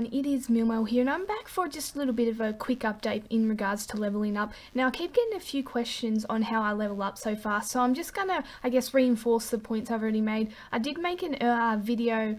everyone, it is Milmo here and I'm back for just a little bit of a quick update in regards to leveling up. Now I keep getting a few questions on how I level up so far, so I'm just gonna, reinforce the points I've already made. I did make an video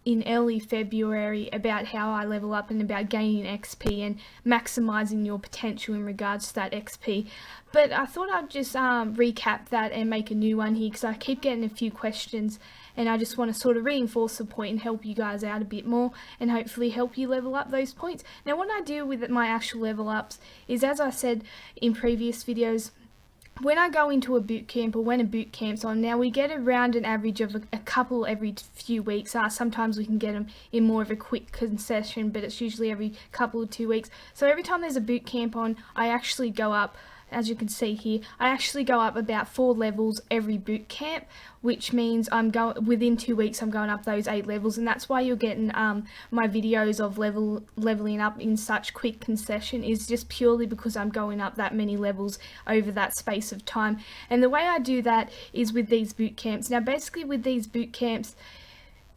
in early February about how I level up and about gaining XP and maximizing your potential in regards to that XP. But I thought I'd just recap that and make a new one here because I keep getting a few questions and I just want to sort of reinforce the point and help you guys out a bit more and hopefully help you level up those points. Now what I do with my actual level ups is, as I said in previous videos, when I go into a boot camp or when a boot camp's on, now we get around an average of a couple every few weeks. Sometimes we can get them in more of a quick concession, but it's usually every couple or 2 weeks. So every time there's a boot camp on, I actually go up, as you can see here, I actually go up about 4 levels every boot camp, which means within 2 weeks I'm going up those 8 levels, and that's why you're getting my videos of leveling up in such quick concession, is just purely because I'm going up that many levels over that space of time. And the way I do that is with these boot camps. Now basically with these boot camps,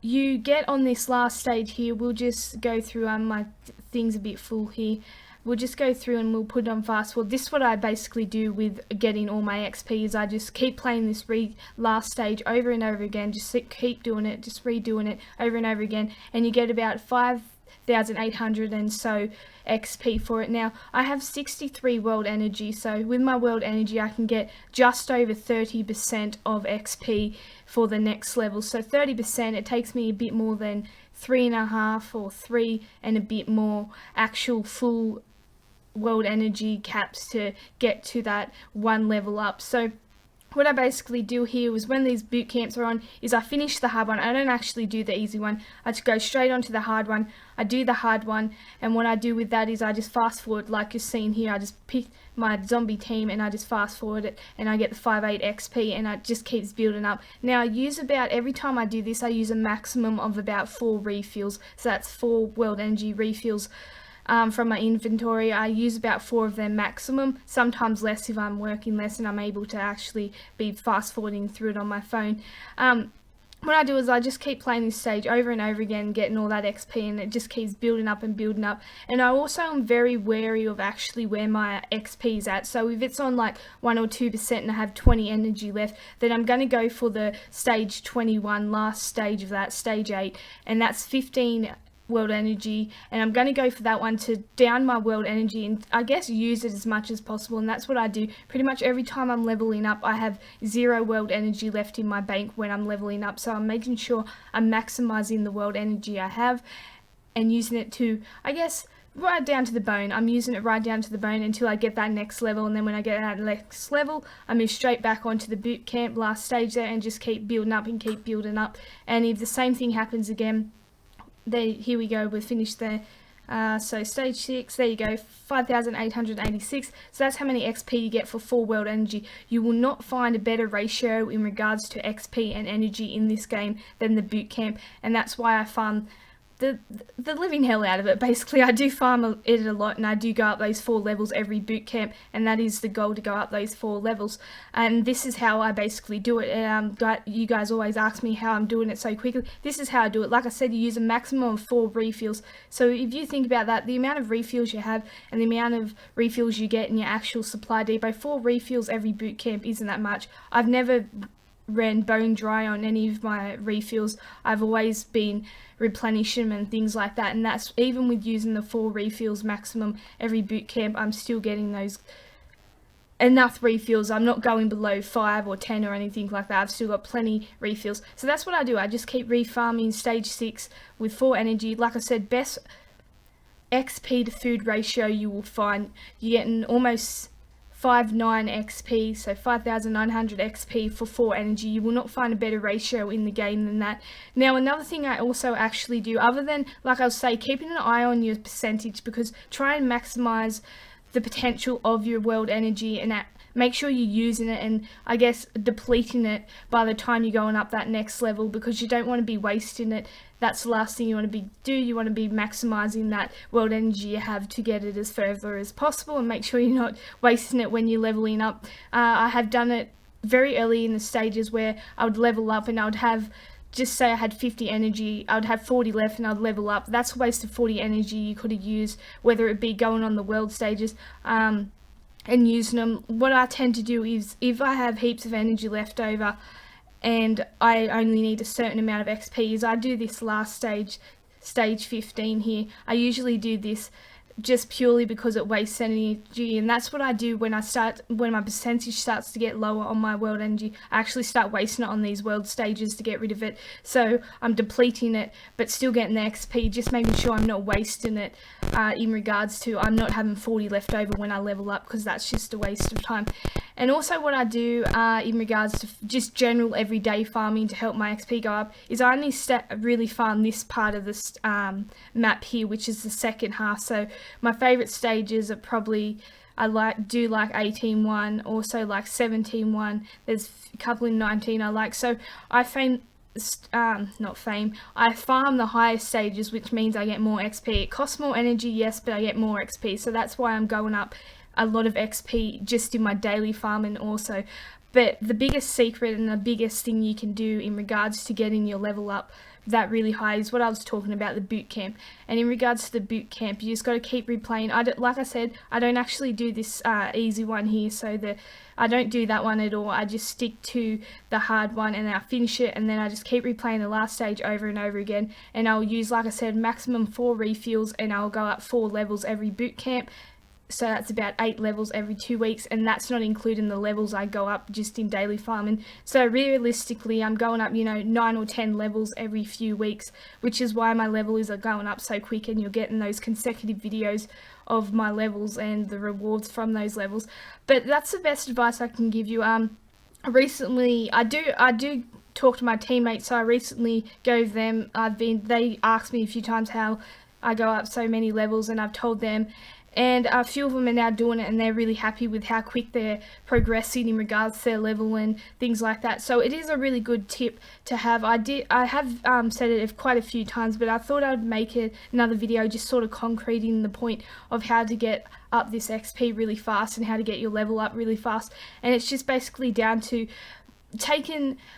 you get on this last stage here. We'll just go through, my thing's a bit full here. We'll just go through and we'll put it on fast forward. This is what I basically do with getting all my XP, is I just keep playing this last stage over and over again, just keep doing it, just redoing it over and over again, and you get about 5,800 and so XP for it. Now I have 63 world energy, so with my world energy I can get just over 30% of XP for the next level. So 30%, it takes me a bit more than 3.5 or 3 and a bit more actual full world energy caps to get to that one level up. So what I basically do here is, when these boot camps are on, is I finish the hard one. I don't actually do the easy one. I just go straight onto the hard one. I do the hard one, and what I do with that is I just fast forward, like you're seeing here. I just pick my zombie team and I just fast forward it, and I get the 5.8 XP, and it just keeps building up. Now I use about, every time I do this, I use a maximum of about 4 refills. So that's 4 world energy refills. From my inventory. I use about 4 of them maximum, sometimes less if I'm working less and I'm able to actually be fast forwarding through it on my phone. What I do is I just keep playing this stage over and over again, getting all that XP, and it just keeps building up and building up. And I also am very wary of actually where my XP is at. So if it's on like 1 or 2% and I have 20 energy left, then I'm going to go for the stage 21, last stage of that, stage 8, and that's 15 world energy, and I'm going to go for that one to down my world energy and I guess use it as much as possible. And that's what I do pretty much every time I'm leveling up. I have 0 world energy left in my bank when I'm leveling up, so I'm making sure I'm maximizing the world energy I have and using it to, I guess, right down to the bone. I'm using it right down to the bone until I get that next level, and then when I get that next level, I move straight back onto the boot camp last stage there and just keep building up and keep building up. And if the same thing happens again, here we go, we're finished there. So stage 6, there you go, 5,886. So that's how many XP you get for 4 world energy. You will not find a better ratio in regards to XP and energy in this game than the boot camp, and that's why I farm the living hell out of it. Basically, I do farm it a lot, and I do go up those 4 levels every boot camp, and that is the goal, to go up those 4 levels. And this is how I basically do it. You guys always ask me how I'm doing it so quickly. This is how I do it. Like I said, you use a maximum of 4 refills. So if you think about that, the amount of refills you have and the amount of refills you get in your actual supply depot, 4 refills every boot camp isn't that much. I've never ran bone dry on any of my refills. I've always been replenishing them and things like that, and that's even with using the 4 refills maximum every boot camp. I'm still getting those enough refills. I'm not going below 5 or 10 or anything like that. I've still got plenty refills. So that's what I do. I just keep refarming stage 6 with 4 energy. Like I said, best XP to food ratio you will find. You're getting almost 5,900 XP, so 5,900 XP for 4 energy. You will not find a better ratio in the game than that. Now another thing I also actually do, other than, like I was saying, keeping an eye on your percentage, because try and maximize the potential of your world energy and make sure you're using it and I guess depleting it by the time you're going up that next level, because you don't want to be wasting it. That's the last thing you want to do. You want to be maximizing that world energy you have to get it as further as possible, and make sure you're not wasting it when you're leveling up. I have done it very early in the stages where I would level up and I would have just say I had 50 energy, I would have 40 left and I'd level up. That's a waste of 40 energy you could have used, whether it be going on the world stages and using them. What I tend to do is, if I have heaps of energy left over and I only need a certain amount of XP, is I do this last stage, stage 15 here. I usually do this just purely because it wastes energy, and that's what I do when my percentage starts to get lower on my world energy. I actually start wasting it on these world stages to get rid of it, so I'm depleting it but still getting the XP, just making sure I'm not wasting it in regards to I'm not having 40 left over when I level up, because that's just a waste of time. And also what I do in regards to just general everyday farming to help my XP go up is I only really farm this part of this map here, which is the second half. So my favourite stages are probably, I do like 18-1, also like 17-1, there's a couple in 19 I like. So I I farm the highest stages, which means I get more XP. It costs more energy, yes, but I get more XP, so that's why I'm going up a lot of XP just in my daily farming also. But the biggest secret and the biggest thing you can do in regards to getting your level up that really high is what I was talking about, the boot camp. And in regards to the boot camp, you just got to keep replaying. Like I said, I don't actually do this easy one here, so I don't do that one at all. I just stick to the hard one and I finish it, and then I just keep replaying the last stage over and over again. And I'll use, like I said, maximum 4 refills, and I'll go up 4 levels every boot camp. So that's about 8 levels every 2 weeks, and that's not including the levels I go up just in daily farming. So realistically, I'm going up, 9 or 10 levels every few weeks, which is why my levels are going up so quick, and you're getting those consecutive videos of my levels and the rewards from those levels. But that's the best advice I can give you. Recently, I do talk to my teammates, so I recently gave them, they asked me a few times how I go up so many levels, and I've told them, and a few of them are now doing it, and they're really happy with how quick they're progressing in regards to their level and things like that. So it is a really good tip to have. I have said it quite a few times, but I thought I'd make another video just sort of concreting the point of how to get up this XP really fast and how to get your level up really fast. And it's just basically down to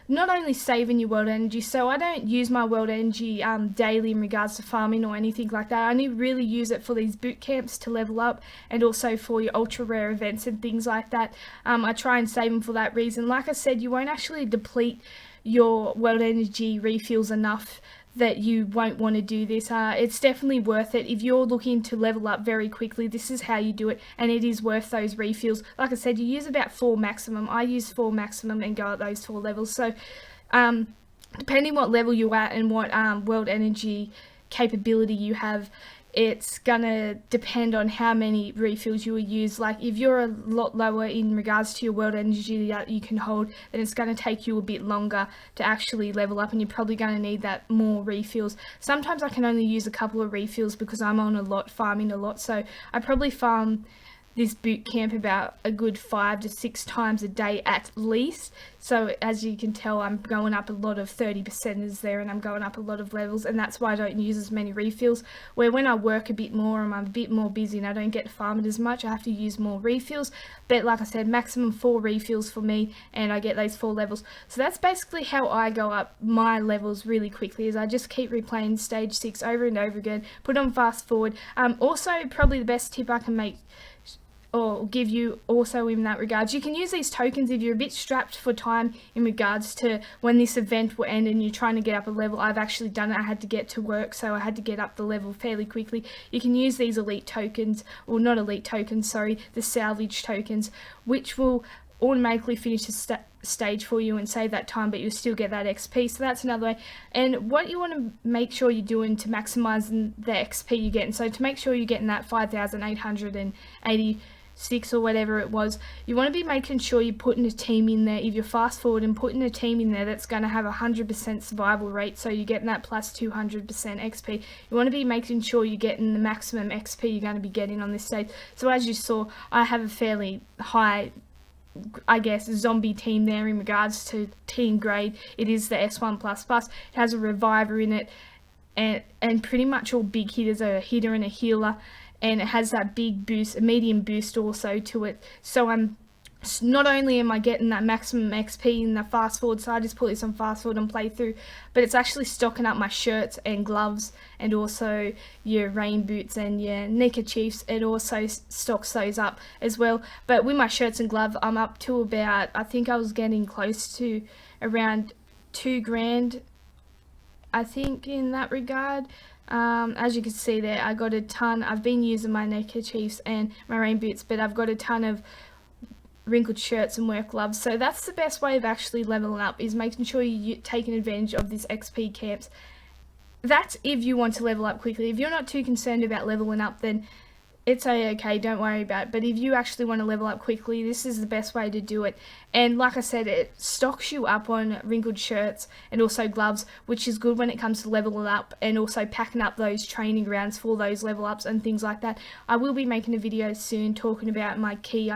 not only saving your world energy. So I don't use my world energy daily in regards to farming or anything like that. I only really use it for these boot camps to level up, and also for your ultra rare events and things like that. I try and save them for that reason. Like I said, you won't actually deplete your world energy refills enough that you won't want to do this. It's definitely worth it if you're looking to level up very quickly. This is how you do it, and it is worth those refills. Like I said, you use about 4 maximum. I use 4 maximum and go at those 4 levels. So depending what level you're at and what world energy capability you have, it's gonna depend on how many refills you will use. Like if you're a lot lower in regards to your world energy that you can hold, then it's gonna take you a bit longer to actually level up, and you're probably gonna need that more refills. Sometimes I can only use a couple of refills because I'm on a lot, farming a lot, so I probably farm this boot camp about a good 5 to 6 times a day at least. So as you can tell, I'm going up a lot of 30%ers there, and I'm going up a lot of levels, and that's why I don't use as many refills. Where when I work a bit more and I'm a bit more busy and I don't get to farm it as much, I have to use more refills. But like I said, maximum 4 refills for me, and I get those 4 levels. So that's basically how I go up my levels really quickly, is I just keep replaying stage 6 over and over again, put on fast forward. Also, probably the best tip I can make or give you also in that regards, you can use these tokens if you're a bit strapped for time in regards to when this event will end and you're trying to get up a level. I've actually done it. I had to get to work, so I had to get up the level fairly quickly. You can use these elite tokens, or not elite tokens, sorry, the salvage tokens, which will automatically finish the stage for you and save that time, but you'll still get that XP. So that's another way. And what you want to make sure you're doing to maximize the XP you're getting, so to make sure you're getting that 5,886 or whatever it was, you want to be making sure you're putting a team in there. If you're fast forward and putting a team in there that's going to have 100% survival rate, so you're getting that plus 200% XP, you want to be making sure you're getting the maximum XP you're going to be getting on this stage. So as you saw, I have a fairly high, I guess, zombie team there in regards to team grade. It is the S1++. It has a reviver in it, and pretty much all big hitters are a hitter and a healer, and it has that big boost, a medium boost also to it. So I'm not only am I getting that maximum XP in the fast forward, so I just put this on fast forward and play through, but it's actually stocking up my shirts and gloves, and also your rain boots and your neckerchiefs. It also stocks those up as well. But with my shirts and gloves, I'm up to about, I think I was getting close to around 2 grand, I think, in that regard. As you can see there, I got a ton. I've been using my neckerchiefs and my rain boots, but I've got a ton of wrinkled shirts and work gloves. So that's the best way of actually leveling up, is making sure you're taking advantage of this XP camps. That's if you want to level up quickly. If you're not too concerned about leveling up, then it's okay, don't worry about it. But if you actually want to level up quickly, this is the best way to do it. And like I said, it stocks you up on wrinkled shirts and also gloves, which is good when it comes to leveling up and also packing up those training grounds for those level ups and things like that. I will be making a video soon talking about my key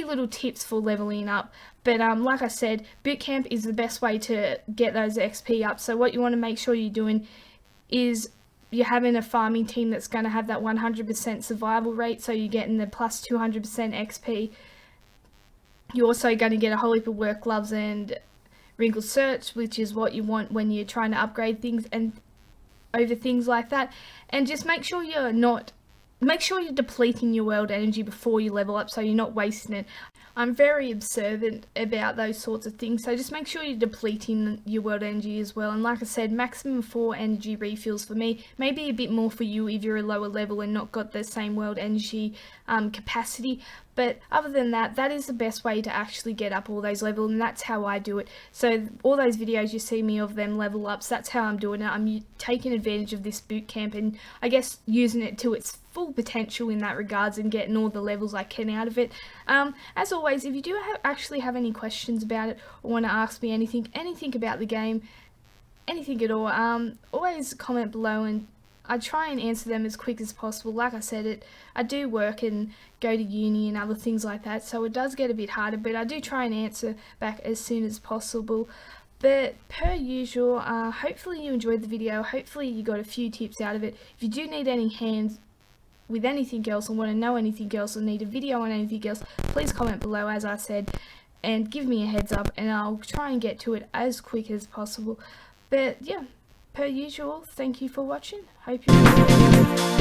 little tips for leveling up. But like I said, bootcamp is the best way to get those XP up. So what you want to make sure you're doing is you're having a farming team that's going to have that 100% survival rate, so you're getting the plus 200% XP. You're also going to get a whole heap of work gloves and wrinkled shirts, which is what you want when you're trying to upgrade things and over things like that. And just make sure you're depleting your world energy before you level up, so you're not wasting it. I'm very observant about those sorts of things, so just make sure you're depleting your world energy as well. And like I said, maximum 4 energy refills for me, maybe a bit more for you if you're a lower level and not got the same world energy capacity. But other than that, that is the best way to actually get up all those levels, and that's how I do it. So all those videos you see me of them level ups, that's how I'm doing it. I'm taking advantage of this boot camp and I guess using it to its full potential in that regards and getting all the levels I can out of it. As always, if you do actually have any questions about it or want to ask me anything about the game, anything at all, always comment below and I try and answer them as quick as possible. Like I said, I do work and go to uni and other things like that, so it does get a bit harder, but I do try and answer back as soon as possible. But per usual, hopefully you enjoyed the video, hopefully you got a few tips out of it. If you do need any hands with anything else or want to know anything else or need a video on anything else, please comment below, as I said, and give me a heads up and I'll try and get to it as quick as possible. But yeah, per usual, thank you for watching. Hope you enjoyed.